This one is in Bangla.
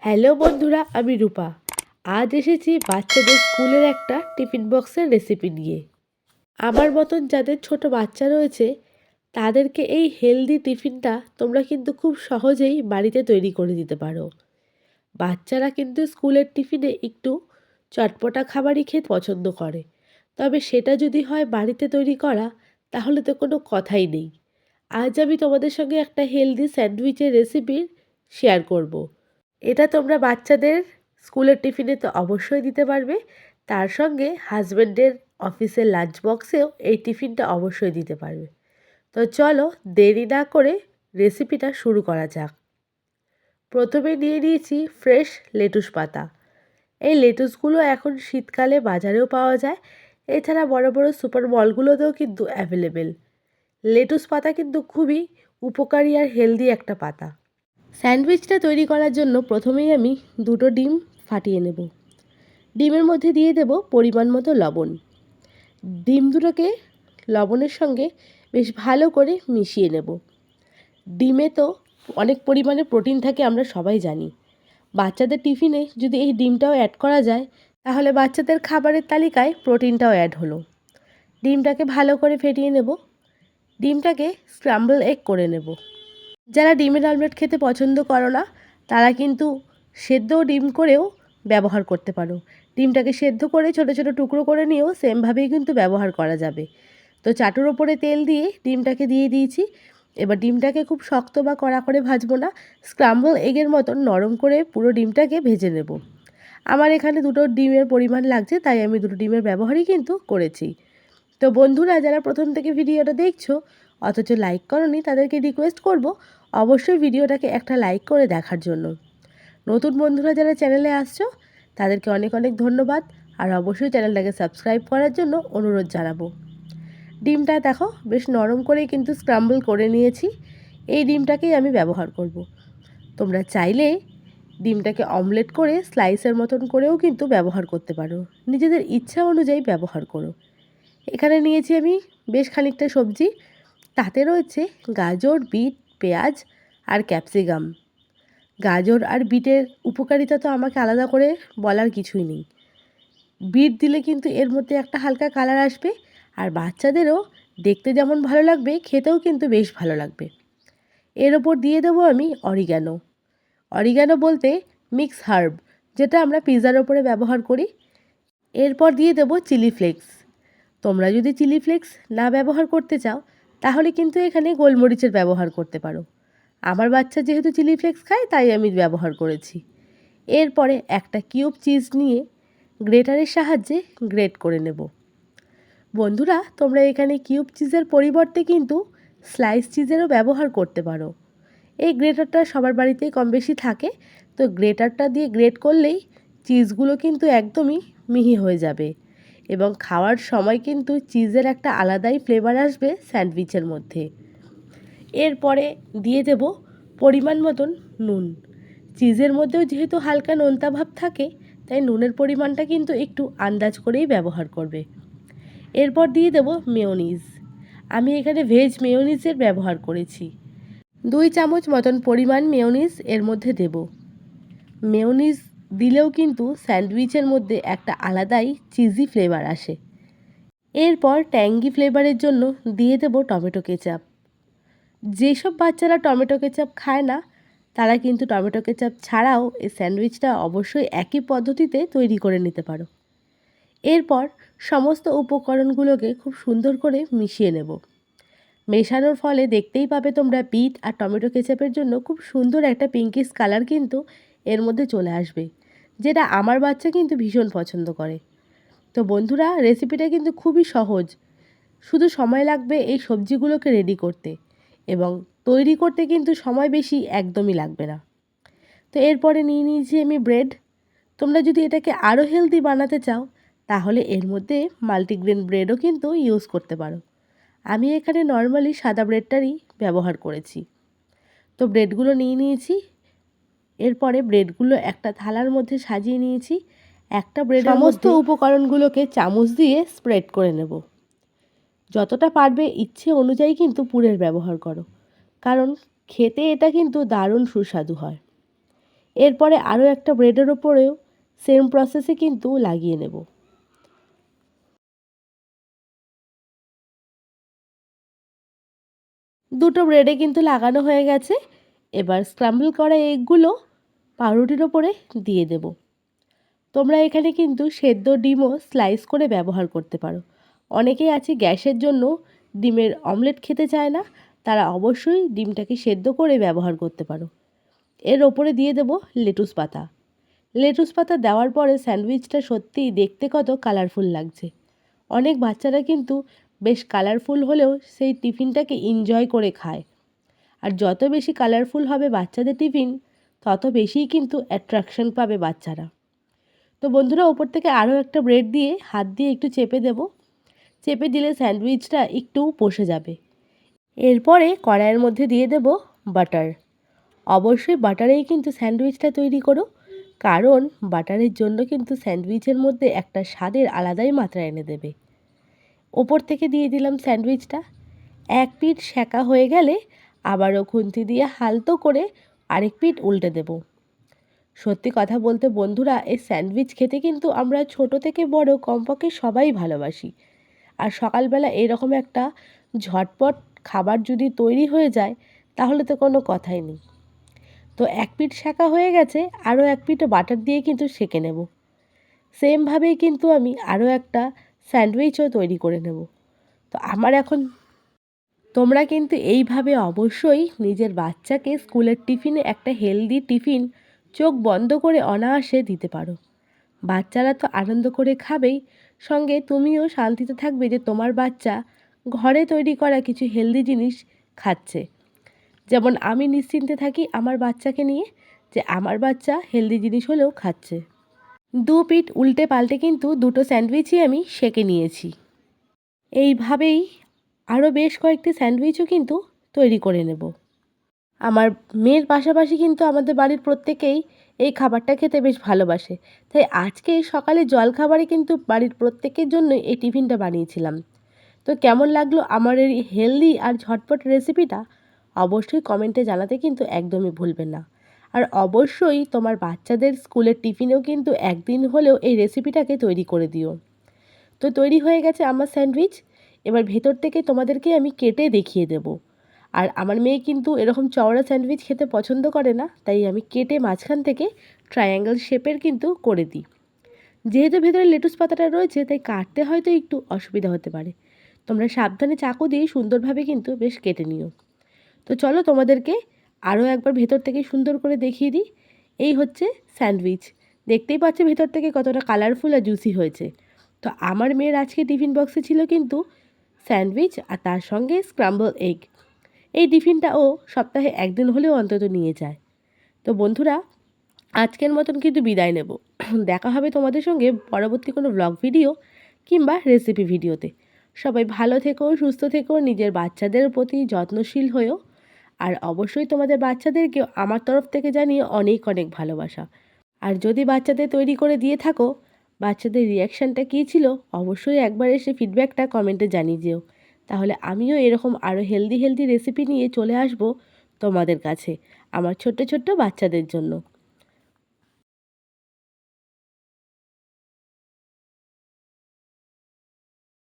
হ্যালো বন্ধুরা, আমি রূপা। আজ এসেছি বাচ্চাদের স্কুলের একটা টিফিন বক্সের রেসিপি নিয়ে। আমার মতন যাদের ছোট বাচ্চা রয়েছে তাদেরকে এই হেলদি টিফিনটা তোমরা কিন্তু খুব সহজেই বাড়িতে তৈরি করে দিতে পারো। বাচ্চারা কিন্তু স্কুলের টিফিনে একটু চটপটা খাবারই খেতে পছন্দ করে, তবে সেটা যদি হয় বাড়িতে তৈরি করা তাহলে তো কোনো কথাই নেই। আজ আমি তোমাদের সঙ্গে একটা হেলদি স্যান্ডউইচের রেসিপি শেয়ার করব। এটা তোমরা বাচ্চাদের স্কুলের টিফিনে তো অবশ্যই দিতে পারবে, তার সঙ্গে হাজব্যান্ডের অফিসের লাঞ্চ বক্সেও এই টিফিনটা অবশ্যই দিতে পারবে। তো চলো দেরি না করে রেসিপিটা শুরু করা যাক। প্রথমে নিয়ে নিয়েছি ফ্রেশ লেটুস পাতা। এই লেটুসগুলো এখন শীতকালে বাজারেও পাওয়া যায়, এছাড়া বড় বড় সুপার মলগুলোতেও কিন্তু অ্যাভেলেবেল। লেটুস পাতা কিন্তু খুবই উপকারী আর হেলদি একটা পাতা। স্যান্ডউইচটা তৈরি করার জন্য প্রথমেই আমি দুটো ডিম ফাটিয়ে নেব। ডিমের মধ্যে দিয়ে দেব পরিমাণ মতো লবণ। ডিম দুটোকে লবণের সঙ্গে বেশ ভালো করে মিশিয়ে নেব। ডিমে তো অনেক পরিমাণে প্রোটিন থাকে, আমরা সবাই জানি। বাচ্চাদের টিফিনে যদি এই ডিমটাও অ্যাড করা যায় তাহলে বাচ্চাদের খাবারের তালিকায় প্রোটিনটাও অ্যাড হলো। ডিমটাকে ভালো করে ফেটিয়ে নেব। ডিমটাকে স্ক্র্যাম্বল এগ করে নেব। যারা ডিমের অমলেট খেতে পছন্দ করো না তারা কিন্তু সেদ্ধ ডিম করেও ব্যবহার করতে পারো। ডিমটাকে সেদ্ধ করে ছোটো ছোটো টুকরো করে নিয়েও সেমভাবেই কিন্তু ব্যবহার করা যাবে। তো চাটুর ওপরে তেল দিয়ে ডিমটাকে দিয়ে দিয়েছি। এবার ডিমটাকে খুব শক্ত বা কড়া করে ভাজবো না, স্ক্রাম্বল এগের মতন নরম করে পুরো ডিমটাকে ভেজে নেব। আমার এখানে দুটো ডিমের পরিমাণ লাগছে, তাই আমি দুটো ডিমের ব্যবহারই কিন্তু করেছি। তো বন্ধুরা, যারা প্রথম থেকে ভিডিওটা দেখছো অথচ লাইক করনি তাদেরকে রিকোয়েস্ট করব অবশ্যই ভিডিওটাকে একটা লাইক করে দেখার জন্য। নতুন বন্ধুরা যারা চ্যানেলে আসছো তাদেরকে অনেক অনেক ধন্যবাদ, আর অবশ্যই চ্যানেলটাকে সাবস্ক্রাইব করার জন্য অনুরোধ জানাবো। ডিমটা দেখো বেশ নরম করেই কিন্তু স্ক্রাম্বল করে নিয়েছি। এই ডিমটাকেই আমি ব্যবহার করব। তোমরা চাইলে ডিমটাকে অমলেট করে স্লাইসের মতন করেও কিন্তু ব্যবহার করতে পারো, নিজেদের ইচ্ছা অনুযায়ী ব্যবহার করো। এখানে নিয়েছি আমি বেশ খানিকটা সবজি, তাতে রয়েছে গাজর, বিট, পেঁয়াজ আর ক্যাপসিকাম। গাজর আর বিটের উপকারিতা তো আমাকে আলাদা করে বলার কিছুই নেই। বিট দিলে কিন্তু এর মধ্যে একটা হালকা কালার আসবে, আর বাচ্চাদেরও দেখতে যেমন ভালো লাগবে খেতেও কিন্তু বেশ ভালো লাগবে। এর ওপর দিয়ে দেবো আমি অরিগ্যানো। অরিগ্যানো বলতে মিক্স হার্ব, যেটা আমরা পিৎজার ওপরে ব্যবহার করি। এরপর দিয়ে দেবো চিলি ফ্লেক্স। তোমরা যদি চিলি ফ্লেক্স না ব্যবহার করতে চাও তাহলে কিন্তু এখানে গোলমরিচের ব্যবহার করতে পারো। আমার বাচ্চা যেহেতু চিলি ফ্লেক্স খায় তাই আমি ব্যবহার করেছি। এরপরে একটা কিউব চিজ নিয়ে গ্রেটারের সাহায্যে গ্রেট করে নেব। বন্ধুরা, তোমরা এখানে কিউব চিজের পরিবর্তে কিন্তু স্লাইস চিজেরও ব্যবহার করতে পারো। এই গ্রেটারটা সবার বাড়িতেই কম বেশি থাকে, তো গ্রেটারটা দিয়ে গ্রেট করলেই চিজগুলো কিন্তু একদমই মিহি হয়ে যাবে, এবং খাওয়ার সময় কিন্তু চিজের একটা আলাদাই ফ্লেভার আসবে স্যান্ডউইচের মধ্যে। এরপরে দিয়ে দেব পরিমাণ মতন নুন। চিজের মধ্যেও যেহেতু হালকা নোনতা ভাব থাকে তাই নুনের পরিমাণটা কিন্তু একটু আন্দাজ করেই ব্যবহার করবে। এরপর দিয়ে দেব মেয়োনিজ। আমি এখানে ভেজ মেয়োনিজের ব্যবহার করেছি। 2 চামচ মতন পরিমাণ মেয়োনিজ এর মধ্যে দেব। মেয়োনিজ দিলেও কিন্তু স্যান্ডউইচের মধ্যে একটা আলাদাই চিজি ফ্লেভার আসে। এরপর ট্যাঙ্গি ফ্লেভারের জন্য দিয়ে দেব টমেটো কেচাপ। যেসব বাচ্চারা টমেটো কেচাপ খায় না তারা কিন্তু টমেটো কেচাপ ছাড়াও এই স্যান্ডউইচটা অবশ্যই একই পদ্ধতিতে তৈরি করে নিতে পারো। এরপর সমস্ত উপকরণগুলোকে খুব সুন্দর করে মিশিয়ে নেব। মেশানোর ফলে দেখতেই পাবে তোমরা বিট আর টমেটো কেচাপের জন্য খুব সুন্দর একটা পিঙ্কিশ কালার কিন্তু এর মধ্যে চলে আসবে, যেটা আমার বাচ্চা কিন্তু ভীষণ পছন্দ করে। তো বন্ধুরা, রেসিপিটা কিন্তু খুবই সহজ, শুধু সময় লাগবে এই সবজিগুলোকে রেডি করতে, এবং তৈরি করতে কিন্তু সময় বেশি একদমই লাগবে না। তো এরপরে নিয়ে নিয়েছি আমি ব্রেড। তোমরা যদি এটাকে আরও হেলদি বানাতে চাও তাহলে এর মধ্যে মাল্টিগ্রেন ব্রেডও কিন্তু ইউজ করতে পারো। আমি এখানে নর্মালি সাদা ব্রেডটারই ব্যবহার করেছি। তো ব্রেডগুলো নিয়ে নিয়েছি। এরপরে ব্রেডগুলো একটা থালার মধ্যে সাজিয়ে নিয়েছি। একটা ব্রেডের সমস্ত উপকরণগুলোকে চামচ দিয়ে স্প্রেড করে নেব। যতটা পারবে ইচ্ছে অনুযায়ী কিন্তু পুরের ব্যবহার করো, কারণ খেতে এটা কিন্তু দারুণ সুস্বাদু হয়। এরপরে আরও একটা ব্রেডের ওপরেও সেম প্রসেসে কিন্তু লাগিয়ে নেব। দুটো ব্রেডে কিন্তু লাগানো হয়ে গেছে। এবার স্ক্রাম্বল করা এগগুলো পাউরুটির ওপরে দিয়ে দেব। তোমরা এখানে কিন্তু সেদ্ধ ডিমও স্লাইস করে ব্যবহার করতে পারো। অনেকেই আছে গ্যাসের জন্য ডিমের অমলেট খেতে চায় না, তারা অবশ্যই ডিমটাকে সেদ্ধ করে ব্যবহার করতে পারো। এর ওপরে দিয়ে দেব লেটুস পাতা। লেটুস পাতা দেওয়ার পরে স্যান্ডউইচটা সত্যিই দেখতে কত কালারফুল লাগছে। অনেক বাচ্চারা কিন্তু বেশ কালারফুল হলেও সেই টিফিনটাকে এনজয় করে খায়। আর যত বেশি কালারফুল হবে বাচ্চাদের টিফিন, তত বেশিই কিন্তু অ্যাট্রাকশন পাবে বাচ্চারা। তো বন্ধুরা, ওপর থেকে আরও একটা ব্রেড দিয়ে হাত দিয়ে একটু চেপে দেব। চেপে দিলে স্যান্ডউইচটা একটু বসে যাবে। এরপরে কড়াইয়ের মধ্যে দিয়ে দেব বাটার। অবশ্যই বাটারেই কিন্তু স্যান্ডউইচটা তৈরি করো, কারণ বাটারের জন্য কিন্তু স্যান্ডউইচের মধ্যে একটা স্বাদের আলাদাই মাত্রা এনে দেবে। ওপর থেকে দিয়ে দিলাম স্যান্ডউইচটা। এক পিঠ সেঁকা হয়ে গেলে আবারও খুন্তি দিয়ে হালতো করে আরেক পিঠ উল্টে দেব। সত্যি কথা বলতে বন্ধুরা, এই স্যান্ডউইচ খেতে কিন্তু আমরা ছোট থেকে বড় কমপক্ষে সবাই ভালোবাসি। আর সকালবেলা এরকম একটা ঝটপট খাবার যদি তৈরি হয়ে যায়, তাহলে তো কোনো কথাই নেই। তো এক পিঠ সেঁকা হয়ে গেছে, আরও এক পিঠও বাটার দিয়ে কিন্তু সেঁকে নেব। সেমভাবেই কিন্তু আমি আরও একটা স্যান্ডউইচও তৈরি করে নেব। তো আমার এখন তোমরা কিন্তু এইভাবে অবশ্যই নিজের বাচ্চাকে স্কুলের টিফিনে একটা হেলদি টিফিন চোখ বন্ধ করে অনায়াসে দিতে পারো। বাচ্চারা তো আনন্দ করে খাবেই, সঙ্গে তুমিও শান্তিতে থাকবে যে তোমার বাচ্চা ঘরে তৈরি করা কিছু হেলদি জিনিস খাচ্ছে। যেমন আমি নিশ্চিন্তে থাকি আমার বাচ্চাকে নিয়ে, যে আমার বাচ্চা হেলদি জিনিস হলেও খাচ্ছে। দু পিঠ উল্টে পাল্টে কিন্তু দুটো স্যান্ডউইচই আমি সেঁকে নিয়েছি। এইভাবেই আরও বেশ কয়েকটি স্যান্ডউইচও কিন্তু তৈরি করে নেব। আমার মেয়ের পাশাপাশি কিন্তু আমাদের বাড়ির প্রত্যেকেই এই খাবারটা খেতে বেশ ভালোবাসে। তাই আজকে সকালে জলখাবারে কিন্তু বাড়ির প্রত্যেকের জন্যই এই টিফিনটা বানিয়েছিলাম। তো কেমন লাগলো আমার এই হেলদি আর ঝটপট রেসিপিটা, অবশ্যই কমেন্টে জানাতে কিন্তু একদমই ভুলবেন না। আর অবশ্যই তোমার বাচ্চাদের স্কুলের টিফিনেও কিন্তু একদিন হলেও এই রেসিপিটাকে তৈরি করে দিও। তো তৈরি হয়ে গেছে আমার স্যান্ডউইচ। এবার ভেতর থেকে তোমাদেরকে আমি কেটে দেখিয়ে দেব। আর আমার মেয়ে কিন্তু এরকম চওড়া স্যান্ডউইচ খেতে পছন্দ করে না, তাই আমি কেটে মাঝখান থেকে ট্রায়াঙ্গেল শেপের কিন্তু করে দিই। যেহেতু ভেতরে লেটুস পাতাটা রয়েছে, তাই কাটতে হয়তো একটু অসুবিধা হতে পারে। তোমরা সাবধানে চাকু দিয়ে সুন্দরভাবে কিন্তু বেশ কেটে নিও। তো চলো তোমাদেরকে আরও একবার ভেতর থেকে সুন্দর করে দেখিয়ে দিই। এই হচ্ছে স্যান্ডউইচ। দেখতেই পাচ্ছ ভেতর থেকে কতটা কালারফুল আর জুসি হয়েছে। তো আমার মেয়ের আজকে টিফিন বক্সে ছিল কিন্তু স্যান্ডউইচ আর তার সঙ্গে স্ক্রাম্বল এগ। এই টিফিনটা ও সপ্তাহে একদিন হলেও অন্তত নিয়ে যায়। তো বন্ধুরা, আজকের মতন কিন্তু বিদায় নেব। দেখা হবে তোমাদের সঙ্গে পরবর্তী কোনো ব্লগ ভিডিও কিংবা রেসিপি ভিডিওতে। সবাই ভালো থেকো, সুস্থ থেকো, নিজের বাচ্চাদের প্রতি যত্নশীল হয়েও। আর অবশ্যই তোমাদের বাচ্চাদেরকে আমার তরফ থেকে জানিয়ে অনেক অনেক ভালোবাসা। আর যদি বাচ্চাদের তৈরি করে দিয়ে থাকো, বাচ্চাদের রিয়াকশানটা কী ছিল অবশ্যই একবার এসে ফিডব্যাকটা কমেন্টে জানিয়ে যেও। তাহলে আমিও এরকম আরও হেলদি রেসিপি নিয়ে চলে আসব তোমাদের কাছে, আমার ছোট্ট ছোট্ট বাচ্চাদের জন্য।